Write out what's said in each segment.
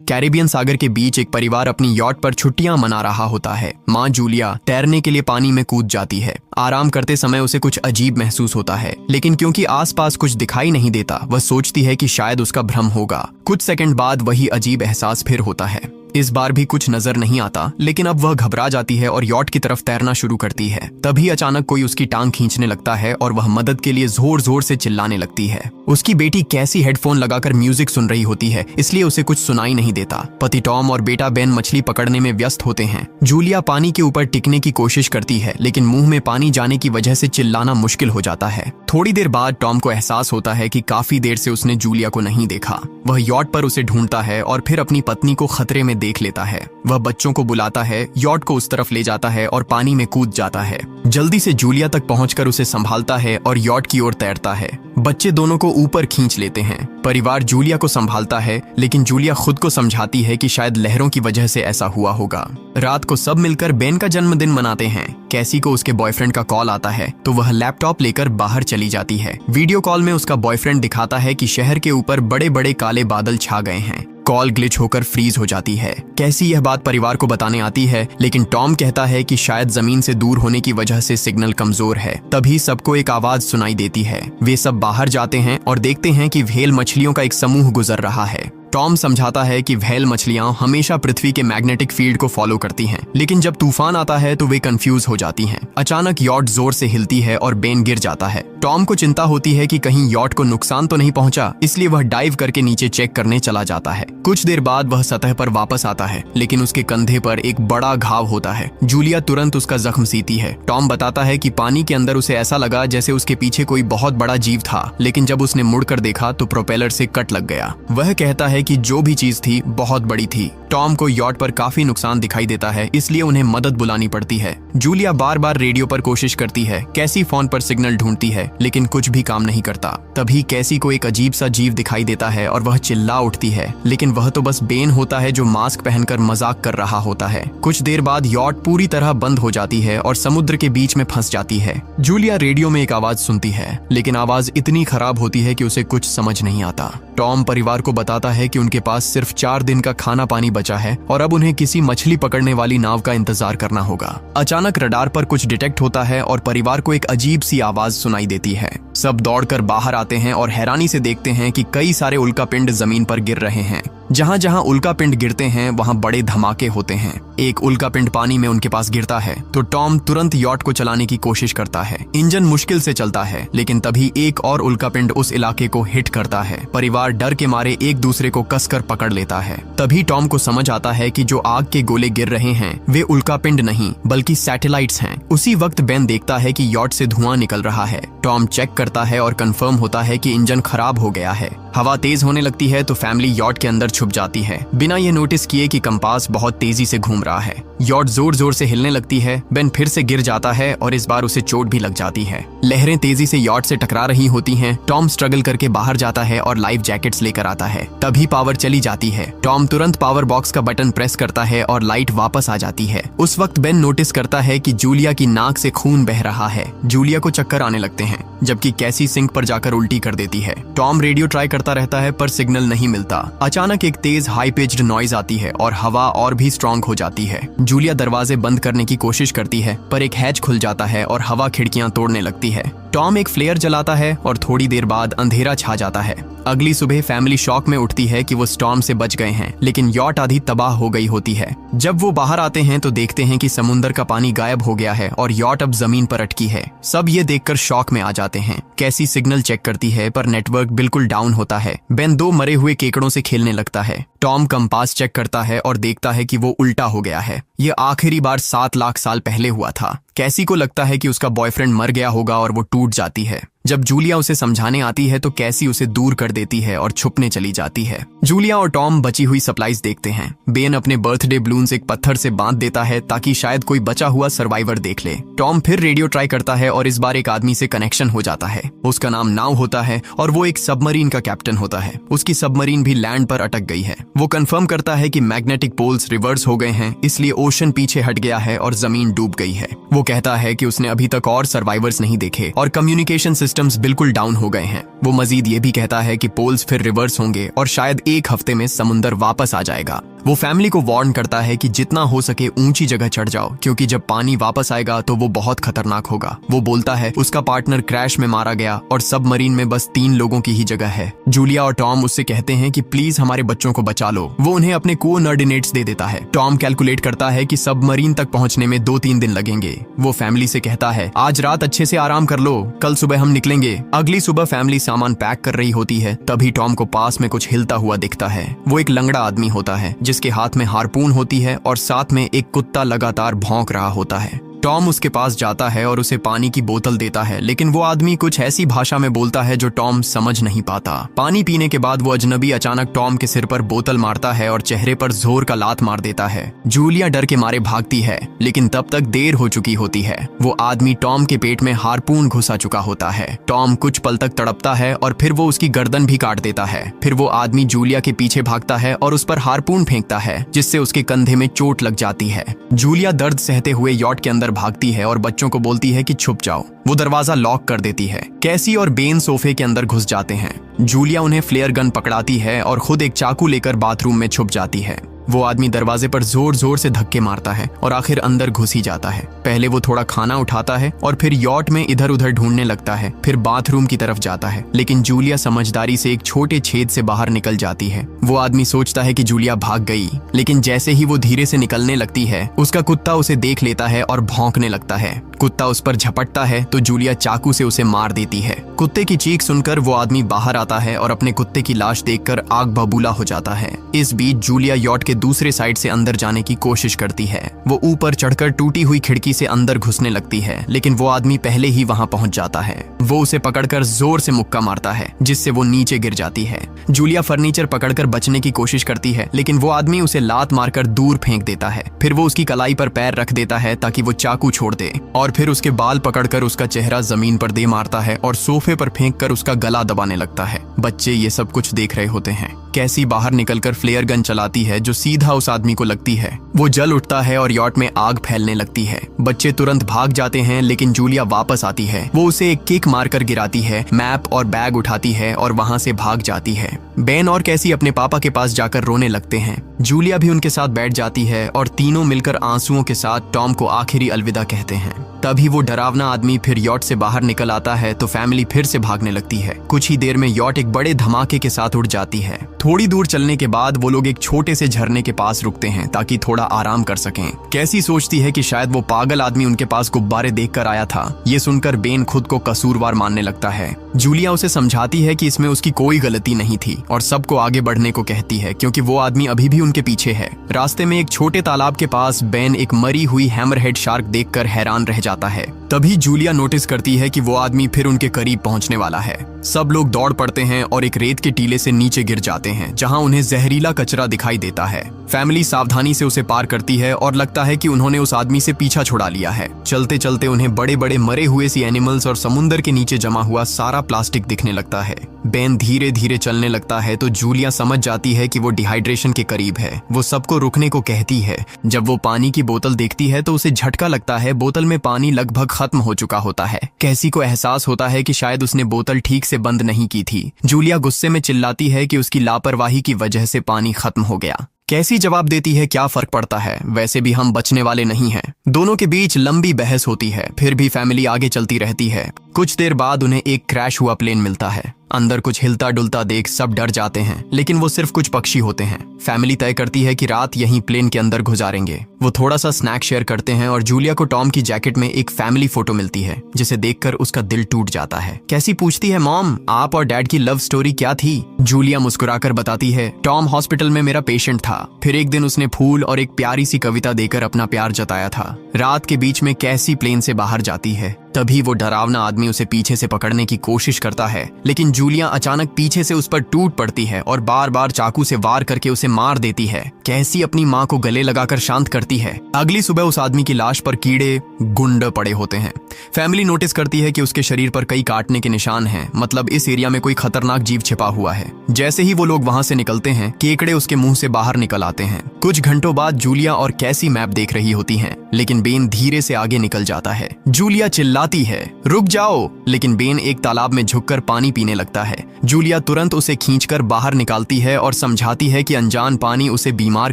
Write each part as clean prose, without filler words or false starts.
Caribbean सागर के बीच एक परिवार अपनी यॉट पर छुट्टियां मना रहा होता है। माँ जूलिया तैरने के लिए पानी में कूद जाती है। आराम करते समय उसे कुछ अजीब महसूस होता है, लेकिन क्योंकि आसपास कुछ दिखाई नहीं देता, वह सोचती है कि शायद उसका भ्रम होगा। कुछ सेकंड बाद वही अजीब एहसास फिर होता है। इस बार भी कुछ नजर नहीं आता, लेकिन अब वह घबरा जाती है और यॉट की तरफ तैरना शुरू करती है। तभी अचानक कोई उसकी टांग खींचने लगता है और वह मदद के लिए जोर जोर से चिल्लाने लगती है। उसकी बेटी कैसी हेडफोन लगाकर म्यूजिक सुन रही होती है, इसलिए उसे कुछ सुनाई नहीं देता। पति टॉम और बेटा बेन मछली पकड़ने में व्यस्त होते हैं। जूलिया पानी के ऊपर टिकने की कोशिश करती है, लेकिन मुंह में पानी जाने की वजह से चिल्लाना मुश्किल हो जाता है। थोड़ी देर बाद टॉम को एहसास होता है कि काफी देर से उसने जूलिया को नहीं देखा। वह यॉट पर उसे ढूंढता है और फिर अपनी पत्नी को खतरे में देख लेता है। वह बच्चों को बुलाता है, यॉट को उस तरफ ले जाता है और पानी में कूद जाता है। जल्दी से जूलिया तक पहुंचकर उसे संभालता है और यॉट की ओर तैरता है। बच्चे दोनों को ऊपर खींच लेते हैं। परिवार जूलिया को संभालता है, लेकिन जूलिया खुद को समझाती है कि शायद लहरों की वजह से ऐसा हुआ होगा। रात को सब मिलकर बेन का जन्मदिन मनाते हैं। कैसी को उसके बॉयफ्रेंड का कॉल आता है, तो वह लैपटॉप लेकर बाहर चली जाती है। वीडियो कॉल में उसका बॉयफ्रेंड दिखाता है कि शहर के ऊपर बड़े बड़े काले बादल छा गए हैं। कॉल ग्लिच होकर फ्रीज हो जाती है। कैसी यह बात परिवार को बताने आती है, लेकिन टॉम कहता है कि शायद जमीन से दूर होने की वजह से सिग्नल कमजोर है। तभी सबको एक आवाज सुनाई देती है। वे सब बाहर जाते हैं और देखते हैं कि व्हेल मछलियों का एक समूह गुजर रहा है। टॉम समझाता है कि व्हेल मछलियां हमेशा पृथ्वी के मैग्नेटिक फील्ड को फॉलो करती हैं, लेकिन जब तूफान आता है तो वे कंफ्यूज हो जाती हैं। अचानक यॉट जोर से हिलती है और बेन गिर जाता है। टॉम को चिंता होती है कि कहीं यॉट को नुकसान तो नहीं पहुंचा, इसलिए वह डाइव करके नीचे चेक करने चला जाता है। कुछ देर बाद वह सतह पर वापस आता है, लेकिन उसके कंधे पर एक बड़ा घाव होता है। जूलिया तुरंत उसका जख्म सीती है। टॉम बताता है कि पानी के अंदर उसे ऐसा लगा जैसे उसके पीछे कोई बहुत बड़ा जीव था, लेकिन जब उसने मुड़कर देखा तो प्रोपेलर से कट लग गया। वह कहता है कि जो भी चीज थी बहुत बड़ी थी। टॉम को यॉट पर काफी नुकसान दिखाई देता है, इसलिए उन्हें मदद बुलानी पड़ती है। जूलिया बार बार रेडियो पर कोशिश करती है। कैसी फोन पर सिग्नल ढूंढती है, लेकिन कुछ भी काम नहीं करता। तभी कैसी को एक अजीब सा जीव दिखाई देता है और वह चिल्ला उठती है, लेकिन वह तो बस बेन होता है जो मास्क पहनकर मजाक कर रहा होता है। कुछ देर बाद यॉट पूरी तरह बंद हो जाती है और समुद्र के बीच में फंस जाती है। जूलिया रेडियो में एक आवाज सुनती है, लेकिन आवाज इतनी खराब होती है कि उसे कुछ समझ नहीं आता। टॉम परिवार को बताता है कि उनके पास सिर्फ 4 दिन का खाना पानी बचा है और अब उन्हें किसी मछली पकड़ने वाली नाव का इंतजार करना होगा। अचानक रडार पर कुछ डिटेक्ट होता है और परिवार को एक अजीब सी आवाज सुनाई देती है। सब दौड़कर बाहर आते हैं और हैरानी से देखते हैं कि कई सारे उल्कापिंड जमीन पर गिर रहे हैं। जहां जहां उल्कापिंड गिरते हैं वहां बड़े धमाके होते हैं। एक उल्कापिंड पानी में उनके पास गिरता है तो टॉम तुरंत यॉट को चलाने की कोशिश करता है। इंजन मुश्किल से चलता है, लेकिन तभी एक और उल्कापिंड उस इलाके को हिट करता है। परिवार डर के मारे एक दूसरे को कसकर पकड़ लेता है। तभी टॉम को समझ आता है कि जो आग के गोले गिर रहे हैं वे उल्कापिंड नहीं बल्कि सैटेलाइट्स हैं। उसी वक्त बेन देखता है कि यॉट से धुआं निकल रहा है। टॉम चेक करता है और कंफर्म होता है कि इंजन खराब हो गया है। हवा तेज होने लगती है तो फैमिली यॉट के अंदर छुप जाती है, बिना ये नोटिस किए कि कंपास बहुत तेजी से घूम रहा है। यॉट जोर जोर से हिलने लगती है। बेन फिर से गिर जाता है और इस बार उसे चोट भी लग जाती है। लहरें तेजी से यॉट से टकरा रही होती हैं। टॉम स्ट्रगल करके बाहर जाता है और लाइफ जैकेट्स लेकर आता है। तभी पावर चली जाती है। टॉम तुरंत पावर बॉक्स का बटन प्रेस करता है और लाइट वापस आ जाती है। उस वक्त बेन नोटिस करता है कि जूलिया की नाक से खून बह रहा है। जूलिया को चक्कर आने लगते हैं, जबकि कैसी सिंक पर जाकर उल्टी कर देती है। टॉम रेडियो ट्राई करता रहता है पर सिग्नल नहीं मिलता। अचानक एक तेज हाई पिच्ड नॉइज आती है और हवा और भी स्ट्रॉन्ग हो जाती है। जूलिया दरवाजे बंद करने की कोशिश करती है, पर एक हैच खुल जाता है और हवा खिड़कियां तोड़ने लगती है। टॉम एक फ्लेयर जलाता है और थोड़ी देर बाद अंधेरा छा जाता है। अगली सुबह फैमिली शॉक में उठती है कि वो स्टॉर्म से बच गए हैं, लेकिन यॉट आधी तबाह हो गई होती है। जब वो बाहर आते हैं तो देखते हैं कि समुद्र का पानी गायब हो गया है और यॉट अब जमीन पर अटकी है। सब ये देखकर शॉक में आ जाते हैं। कैसी सिग्नल चेक करती है पर नेटवर्क बिल्कुल डाउन होता है। बेन 2 मरे हुए केकड़ों से खेलने लगता है। टॉम कंपास चेक करता है और देखता है कि वो उल्टा हो गया है। ये आखिरी बार 7 लाख साल पहले हुआ था। कैसी को लगता है कि उसका बॉयफ्रेंड मर गया होगा और वो टूट जाती है। जब जूलिया उसे समझाने आती है तो कैसी उसे दूर कर देती है और छुपने चली जाती है। जूलिया और टॉम बची हुई सप्लाईज देखते हैं। बेन अपने बर्थडे बलून्स एक पत्थर से बांध देता है ताकि शायद कोई बचा हुआ सर्वाइवर देख ले। टॉम फिर रेडियो ट्राई करता है और इस बार एक आदमी से कनेक्शन हो जाता है। उसका नाम नाव होता है और वो एक सबमरीन का कैप्टन होता है। उसकी सबमरीन भी लैंड पर अटक गई है। वो कंफर्म करता है कि मैग्नेटिक पोल्स रिवर्स हो गए हैं, इसलिए ओशन पीछे हट गया है और जमीन डूब गई है। वो कहता है कि उसने अभी तक और सर्वाइवर्स नहीं देखे और कम्युनिकेशन सिस्टम सिस्टम्स बिल्कुल डाउन हो गए हैं। वो मजीद ये भी कहता है कि पोल्स फिर रिवर्स होंगे और शायद एक हफ्ते में समुंदर वापस आ जाएगा। वो फैमिली को वार्न करता है कि जितना हो सके ऊंची जगह चढ़ जाओ, क्योंकि जब पानी वापस आएगा तो वो बहुत खतरनाक होगा। वो बोलता है उसका पार्टनर क्रैश में मारा गया और सबमरीन में बस 3 लोगों की ही जगह है। जूलिया और टॉम उससे कहते हैं कि प्लीज हमारे बच्चों को बचा लो। वो उन्हें अपने कोऑर्डिनेट्स दे देता है। टॉम कैलकुलेट करता है कि सबमरीन तक पहुंचने में 2-3 दिन लगेंगे। वो फैमिली से कहता है आज रात अच्छे से आराम कर लो, कल सुबह हम निकलेंगे। अगली सुबह फैमिली सामान पैक कर रही होती है, तभी टॉम को पास में कुछ हिलता हुआ दिखता है। वो एक लंगड़ा आदमी होता है जिसके हाथ में हार्पून होती है और साथ में एक कुत्ता लगातार भौंक रहा होता है। टॉम उसके पास जाता है और उसे पानी की बोतल देता है, लेकिन वो आदमी कुछ ऐसी भाषा में बोलता है जो टॉम समझ नहीं पाता। पानी पीने के बाद वो अजनबी अचानक टॉम के सिर पर बोतल मारता है और चेहरे पर जोर का लात मार देता है। जूलिया डर के मारे भागती है, लेकिन तब तक देर हो चुकी होती है। वो आदमी टॉम के पेट में हार्पून घुसा चुका होता है। टॉम कुछ पल तक तड़पता है और फिर वो उसकी गर्दन भी काट देता है। फिर वो आदमी जूलिया के पीछे भागता है और उस पर हार्पून फेंकता है, जिससे उसके कंधे में चोट लग जाती है। जूलिया दर्द सहते हुए यॉट के अंदर भागती है और बच्चों को बोलती है कि छुप जाओ। वो दरवाजा लॉक कर देती है। कैसी और बेन सोफे के अंदर घुस जाते हैं। जूलिया उन्हें फ्लेयर गन पकड़ाती है और खुद एक चाकू लेकर बाथरूम में छुप जाती है। वो आदमी दरवाजे पर जोर जोर से धक्के मारता है और आखिर अंदर घुस ही जाता है। पहले वो थोड़ा खाना उठाता है और फिर यॉट में इधर उधर ढूंढने लगता है, फिर बाथरूम की तरफ जाता है, लेकिन जूलिया समझदारी से एक छोटे छेद से बाहर निकल जाती है। वो आदमी सोचता है कि जूलिया भाग गई, लेकिन जैसे ही वो धीरे से निकलने लगती है, उसका कुत्ता उसे देख लेता है और भौंकने लगता है। कुत्ता उस पर झपटता है तो जूलिया चाकू से उसे मार देती है। कुत्ते की चीख सुनकर वो आदमी बाहर आता है और अपने कुत्ते की लाश देखकर आग बबूला हो जाता है। इस बीच जूलिया यॉट के दूसरे साइड से अंदर जाने की कोशिश करती है। वो ऊपर चढ़कर टूटी हुई खिड़की से अंदर घुसने लगती है, लेकिन वो आदमी पहले ही वहां पहुंच जाता है। वो उसे पकड़कर जोर से मुक्का मारता है, जिससे वो नीचे गिर जाती है। जूलिया फर्नीचर पकड़कर बचने की कोशिश करती है, लेकिन वो आदमी उसे लात मारकर दूर फेंक देता है। फिर वो उसकी कलाई पर पैर रख देता है ताकि वो चाकू छोड़ दे, और फिर उसके बाल पकड़कर उसका चेहरा जमीन पर दे मारता है और सोफे पर फेंककर उसका गला दबाने लगता है। बच्चे ये सब कुछ देख रहे होते हैं। कैसी बाहर निकलकर फ्लेयर गन चलाती है जो सीधा उस आदमी को लगती है। वो जल उठता है और यॉट में आग फैलने लगती है। बच्चे तुरंत भाग जाते हैं, लेकिन जूलिया वापस आती है। वो उसे एक किक मारकर गिराती है, मैप और बैग उठाती है और वहां से भाग जाती है। बेन और कैसी अपने पापा के पास जाकर रोने लगते हैं। जूलिया भी उनके साथ बैठ जाती है और तीनों मिलकर आंसुओं के साथ टॉम को आखिरी अलविदा कहते हैं। तभी वो डरावना आदमी फिर यॉट से बाहर निकल आता है तो फैमिली फिर से भागने लगती है। कुछ ही देर में यॉट एक बड़े धमाके के साथ उड़ जाती है। थोड़ी दूर चलने के बाद वो लोग एक छोटे से झरने के पास रुकते हैं ताकि थोड़ा आराम कर सकें। कैसी सोचती है कि शायद वो पागल आदमी उनके पास गुब्बारे देखकर आया था। ये सुनकर बेन खुद को कसूरवार मानने लगता है। जूलिया उसे समझाती है कि इसमें उसकी कोई गलती नहीं थी और सबको आगे बढ़ने को कहती है, क्योंकि वो आदमी अभी भी उनके पीछे है। रास्ते में एक छोटे तालाब के पास बेन एक मरी हुई हैमरहेड शार्क देखकर हैरान रह जाता है। तभी जूलिया नोटिस करती है कि वो आदमी फिर उनके करीब पहुंचने वाला है। सब लोग दौड़ पड़ते हैं और एक रेत के टीले से नीचे गिर जाते हैं, जहां उन्हें जहरीला कचरा दिखाई देता है। फैमिली सावधानी से उसे पार करती है और लगता है कि उन्होंने उस आदमी से पीछा छुड़ा लिया है। चलते चलते उन्हें बड़े बड़े मरे हुए सी एनिमल्स और समुंदर के नीचे जमा हुआ सारा प्लास्टिक दिखने लगता है। बेन धीरे धीरे चलने लगता है तो जूलिया समझ जाती है कि वो डिहाइड्रेशन के करीब है। वो सबको रुकने को कहती है। जब वो पानी की बोतल देखती है तो उसे झटका लगता है। बोतल में पानी लगभग खत्म हो चुका होता है। कैसी को एहसास होता है कि शायद उसने बोतल ठीक से बंद नहीं की थी। जूलिया गुस्से में चिल्लाती है कि उसकी लापरवाही की वजह से पानी खत्म हो गया। कैसी जवाब देती है, क्या फर्क पड़ता है, वैसे भी हम बचने वाले नहीं हैं। दोनों के बीच लंबी बहस होती है, फिर भी फैमिली आगे चलती रहती है। कुछ देर बाद उन्हें एक क्रैश हुआ प्लेन मिलता है। अंदर कुछ हिलता डुलता देख सब डर जाते हैं, लेकिन वो सिर्फ कुछ पक्षी होते हैं। फैमिली तय करती है कि रात यहीं प्लेन के अंदर गुजारेंगे। वो थोड़ा सा स्नैक शेयर करते हैं और जूलिया को टॉम की जैकेट में एक फैमिली फोटो मिलती है, जिसे देखकर उसका दिल टूट जाता है। कैसी पूछती है, मॉम आप और डैड की लव स्टोरी क्या थी? जूलिया मुस्कुराकर बताती है, टॉम हॉस्पिटल में मेरा पेशेंट था। फिर एक दिन उसने फूल और एक प्यारी सी कविता देकर अपना प्यार जताया था। रात के बीच में कैसी प्लेन से बाहर जाती है। तभी वो डरावना आदमी उसे पीछे से पकड़ने की कोशिश करता है, लेकिन जूलिया अचानक पीछे से उस पर टूट पड़ती है और बार बार चाकू से वार करके उसे मार देती है। कैसी अपनी माँ को गले लगाकर शांत करती है। अगली सुबह उस आदमी की लाश पर कीड़े गुंड पड़े होते हैं। फैमिली नोटिस करती है कि उसके शरीर पर कई काटने के निशान हैं, मतलब इस एरिया में कोई खतरनाक जीव छिपा हुआ है। जैसे ही वो लोग वहां से निकलते हैं, केकड़े उसके मुंह से बाहर निकल आते हैं। कुछ घंटों बाद जूलिया और कैसी मैप देख रही होती हैं, लेकिन बेन धीरे से आगे निकल जाता है। जूलिया चिल्लाती चिल्लाती है, रुक जाओ, लेकिन बेन एक तालाब में झुककर पानी पीने लगता है। जूलिया तुरंत उसे खींचकर बाहर निकालती है और समझाती है कि अनजान पानी उसे बीमार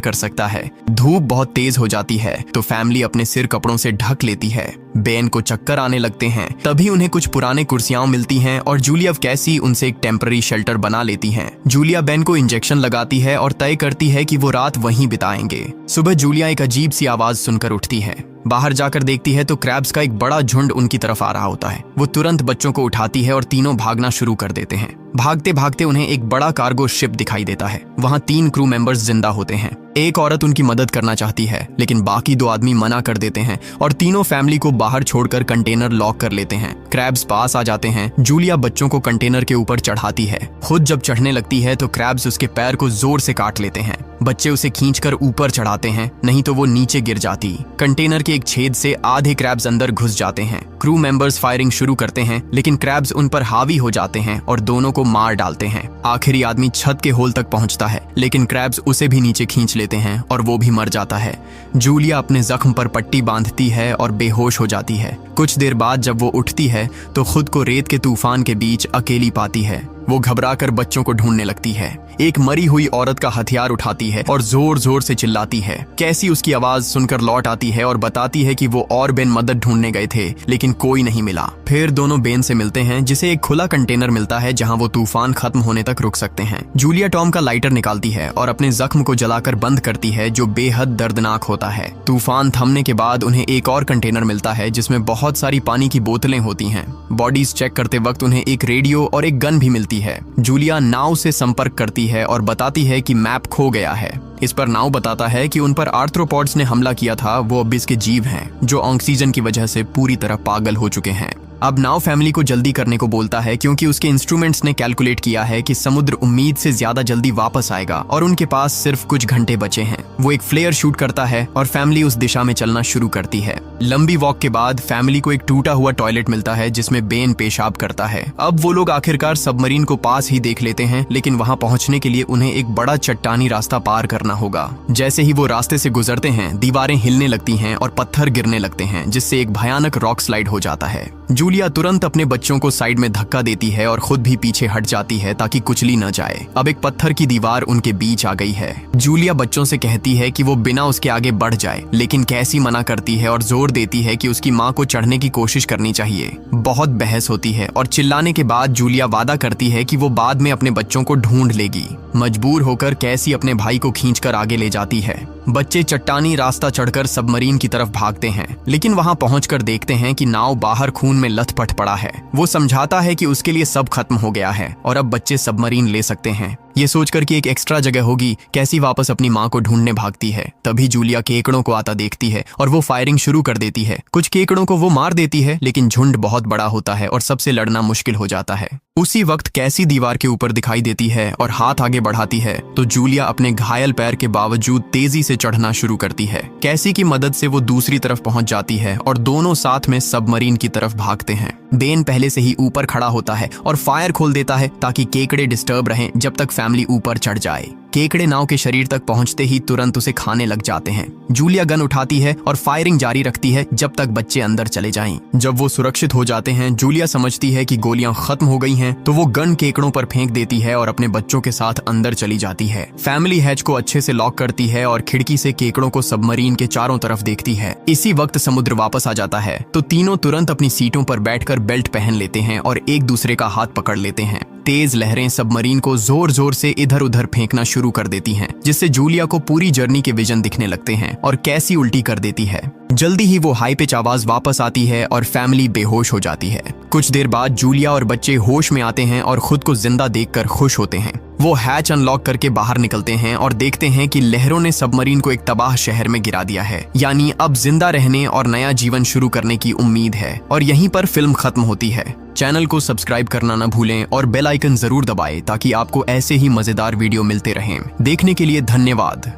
कर सकता है। धूप बहुत तेज हो जाती है तो फैमिली अपने सिर कपड़ों से ढक लेती है। बेन को चक्कर आने लगते हैं। तभी उन्हें कुछ पुराने कुर्सियां मिलती हैं और जूलिया कैसी उनसे एक टेम्पररी शेल्टर बना लेती हैं। जूलिया बेन को इंजेक्शन लगाती है और तय करती है कि वो रात वहीं बिताएंगे। सुबह जूलिया एक अजीब सी आवाज सुनकर उठती है। बाहर जाकर देखती है तो क्रैब्स का एक बड़ा झुंड उनकी तरफ आ रहा होता है। वो तुरंत बच्चों को उठाती है और तीनों भागना शुरू कर देते हैं। भागते भागते उन्हें एक बड़ा कार्गो शिप दिखाई देता है। वहाँ 3 क्रू मेंबर्स जिंदा होते हैं। एक औरत उनकी मदद करना चाहती है लेकिन बाकी 2 आदमी मना कर देते हैं और तीनों फैमिली को बाहर छोड़कर कंटेनर लॉक कर लेते हैं। क्रैब्स पास आ जाते हैं। जूलिया बच्चों को कंटेनर के ऊपर चढ़ाती है। खुद जब चढ़ने लगती है तो क्रैब्स उसके पैर को जोर से काट लेते हैं। बच्चे उसे खींचकर ऊपर चढ़ाते हैं, नहीं तो वो नीचे गिर जाती। कंटेनर के एक छेद से आधे क्रैब्स अंदर घुस जाते हैं। क्रू मेंबर्स फायरिंग शुरू करते हैं लेकिन क्रैब्स उन पर हावी हो जाते हैं और दोनों को मार डालते हैं। आखिरी आदमी छत के होल तक पहुंचता है लेकिन क्रैब्स उसे भी नीचे खींच लेते हैं और वो भी मर जाता है। जूलिया अपने जख्म पर पट्टी बांधती है और बेहोश हो जाती है। कुछ देर बाद जब वो उठती है तो खुद को रेत के तूफान के बीच अकेली पाती है। वो घबराकर बच्चों को ढूंढने लगती है। एक मरी हुई औरत का हथियार उठाती है और जोर जोर से चिल्लाती है। कैसी उसकी आवाज सुनकर लौट आती है और बताती है कि वो और बेन मदद ढूंढने गए थे लेकिन कोई नहीं मिला। फिर दोनों बेन से मिलते हैं जिसे एक खुला कंटेनर मिलता है जहां वो तूफान खत्म होने तक रुक सकते हैं। जूलिया टॉम का लाइटर निकालती है और अपने जख्म को जलाकर बंद करती है जो बेहद दर्दनाक होता है। तूफान थमने के बाद उन्हें एक और कंटेनर मिलता है जिसमें बहुत सारी पानी की बोतलें होती हैं। बॉडीज चेक करते वक्त उन्हें एक रेडियो और एक गन भी मिलती है। जूलिया नाव से संपर्क करती है और बताती है कि मैप खो गया है। इस पर नाव बताता है कि उन पर आर्थ्रोपॉड्स ने हमला किया था, वो अब इसके जीव हैं जो ऑक्सीजन की वजह से पूरी तरह पागल हो चुके हैं। अब नाव फैमिली को जल्दी करने को बोलता है क्योंकि उसके इंस्ट्रूमेंट्स ने कैलकुलेट किया है कि समुद्र उम्मीद से ज्यादा जल्दी वापस आएगा और उनके पास सिर्फ कुछ घंटे बचे हैं। वो एक फ्लेयर शूट करता है और फैमिली उस दिशा में चलना शुरू करती है। लंबी वॉक के बाद फैमिली को एक टूटा हुआ टॉयलेट मिलता है जिसमें बेन पेशाब करता है। अब वो लोग आखिरकार सबमरीन को पास ही देख लेते हैं लेकिन वहाँ पहुँचने के लिए उन्हें एक बड़ा चट्टानी रास्ता पार करना होगा। जैसे ही वो रास्ते से गुजरते हैं दीवारें हिलने लगती हैं और पत्थर गिरने लगते हैं जिससे एक भयानक रॉक स्लाइड हो जाता है। जूलिया तुरंत अपने बच्चों को साइड में धक्का देती है और खुद भी पीछे हट जाती है ताकि कुचली न जाए। अब एक पत्थर की दीवार उनके बीच आ गई है। जूलिया बच्चों से कहती है कि वो बिना उसके आगे बढ़ जाए लेकिन कैसी मना करती है और जोर देती है कि उसकी माँ को चढ़ने की कोशिश करनी चाहिए। बहुत बहस होती है और चिल्लाने के बाद जूलिया वादा करती है कि वो बाद में अपने बच्चों को ढूंढ लेगी। मजबूर होकर कैसी अपने भाई को खींचकर आगे ले जाती है। बच्चे चट्टानी रास्ता चढ़कर सबमरीन की तरफ भागते हैं लेकिन वहां पहुंचकर देखते हैं कि नाव बाहर खून में लथपथ पड़ा है। वो समझाता है कि उसके लिए सब खत्म हो गया है और अब बच्चे सबमरीन ले सकते हैं। ये सोचकर कि एक एक्स्ट्रा जगह होगी कैसी वापस अपनी माँ को ढूंढने भागती है। तभी जूलिया केकड़ों को आता देखती है और वो फायरिंग शुरू कर देती है। कुछ केकड़ों को वो मार देती है लेकिन झुंड बहुत बड़ा होता है और सबसे लड़ना मुश्किल हो जाता है। उसी वक्त कैसी दीवार के ऊपर दिखाई देती है और हाथ आगे बढ़ाती है तो जूलिया अपने घायल पैर के बावजूद तेजी से चढ़ना शुरू करती है। कैसी की मदद से वो दूसरी तरफ पहुंच जाती है और दोनों साथ में सबमरीन की तरफ भागते हैं। बेन पहले से ही ऊपर खड़ा होता है और फायर खोल देता है ताकि केकड़े डिस्टर्ब रहें जब तक फैमिली ऊपर चढ़ जाए। केकड़े नाव के शरीर तक पहुंचते ही तुरंत उसे खाने लग जाते हैं। जूलिया गन उठाती है और फायरिंग जारी रखती है जब तक बच्चे अंदर चले जाएं। जब वो सुरक्षित हो जाते हैं जूलिया समझती है कि गोलियां खत्म हो गई हैं तो वो गन केकड़ों पर फेंक देती है और अपने बच्चों के साथ अंदर चली जाती है। फैमिली हैच को अच्छे से लॉक करती है और खिड़की से केकड़ों को सबमरीन के चारों तरफ देखती है। इसी वक्त समुद्र वापस आ जाता है तो तीनों तुरंत अपनी सीटों पर बैठकर बेल्ट पहन लेते हैं और एक दूसरे का हाथ पकड़ लेते हैं। तेज लहरें सबमरीन को जोर जोर से इधर उधर फेंकना शुरू कर देती हैं, जिससे जूलिया को पूरी जर्नी के विजन दिखने लगते हैं और कैसी उल्टी कर देती है। जल्दी ही वो हाई पिच आवाज वापस आती है और फैमिली बेहोश हो जाती है। कुछ देर बाद जूलिया और बच्चे होश में आते हैं और खुद को जिंदा देखकर खुश होते हैं। वो हैच अनलॉक करके बाहर निकलते हैं और देखते हैं कि लहरों ने सबमरीन को एक तबाह शहर में गिरा दिया है। यानी अब जिंदा रहने और नया जीवन शुरू करने की उम्मीद है। और यहीं पर फिल्म खत्म होती है। चैनल को सब्सक्राइब करना न भूलें और बेल आइकन जरूर दबाएं ताकि आपको ऐसे ही मजेदार वीडियो मिलते रहें। देखने के लिए धन्यवाद।